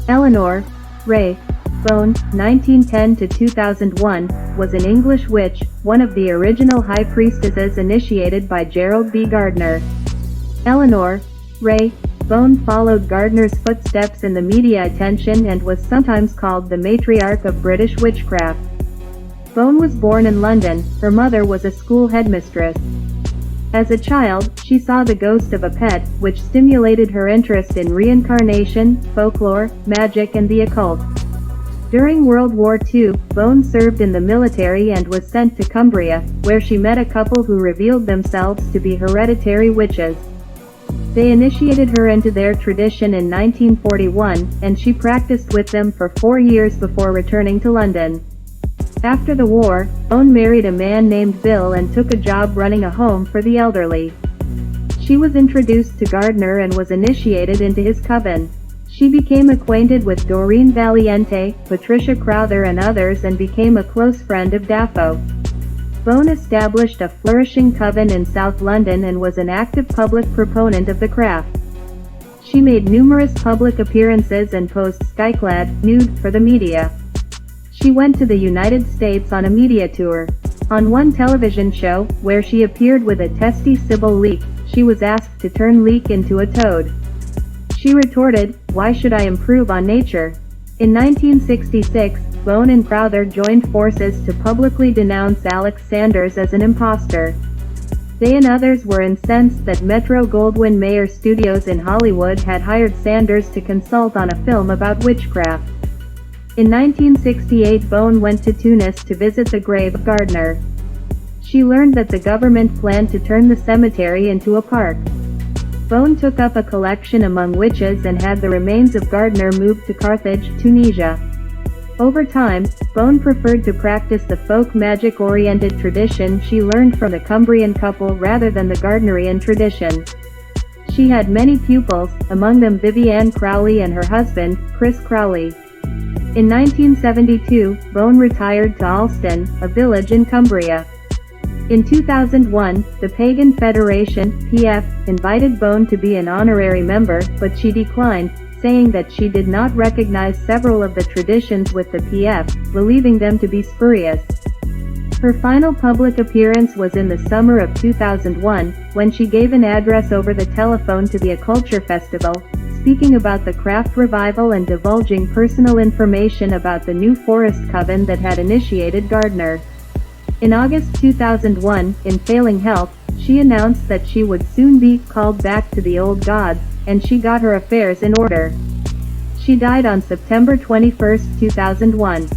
Eleonor Ray Bones, 1910 to 2001, was an English witch, one of the original high priestesses initiated by Gerald B. Gardner. Eleonor Ray Bones followed Gardner's footsteps in the media attention and was sometimes called the matriarch of British witchcraft. Bones was born in London. Her mother was a school headmistress. As a child, she saw the ghost of a pet, which stimulated her interest in reincarnation, folklore, magic and the occult. During World War II, Bones served in the military and was sent to Cumbria, where she met a couple who revealed themselves to be hereditary witches. They initiated her into their tradition in 1941, and she practiced with them for 4 years before returning to London. After the war, Bones married a man named Bill and took a job running a home for the elderly. She was introduced to Gardner and was initiated into his coven. She became acquainted with Doreen Valiente, Patricia Crowther and others and became a close friend of Dafoe. Bones established a flourishing coven in South London and was an active public proponent of the craft. She made numerous public appearances and posed skyclad, nude, for the media. She went to the United States on a media tour. On one television show, where she appeared with a testy Sybil Leek, she was asked to turn Leek into a toad. She retorted, "Why should I improve on nature?" In 1966, Bones and Crowther joined forces to publicly denounce Alex Sanders as an imposter. They and others were incensed that Metro-Goldwyn-Mayer Studios in Hollywood had hired Sanders to consult on a film about witchcraft. In 1968, Bones went to Tunis to visit the grave of Gardner. She learned that the government planned to turn the cemetery into a park. Bones took up a collection among witches and had the remains of Gardner moved to Carthage, Tunisia. Over time, Bones preferred to practice the folk magic-oriented tradition she learned from the Cumbrian couple rather than the Gardnerian tradition. She had many pupils, among them Vivienne Crowley and her husband, Chris Crowley. In 1972, Bones retired to Alston, a village in Cumbria. In 2001, the Pagan Federation, PF, invited Bones to be an honorary member, but she declined, saying that she did not recognize several of the traditions with the PF, believing them to be spurious. Her final public appearance was in the summer of 2001, when she gave an address over the telephone to the Occulture Festival, speaking about the craft revival and divulging personal information about the New Forest Coven that had initiated Gardner. In August 2001, in failing health, she announced that she would soon be called back to the old gods, and she got her affairs in order. She died on September 21, 2001.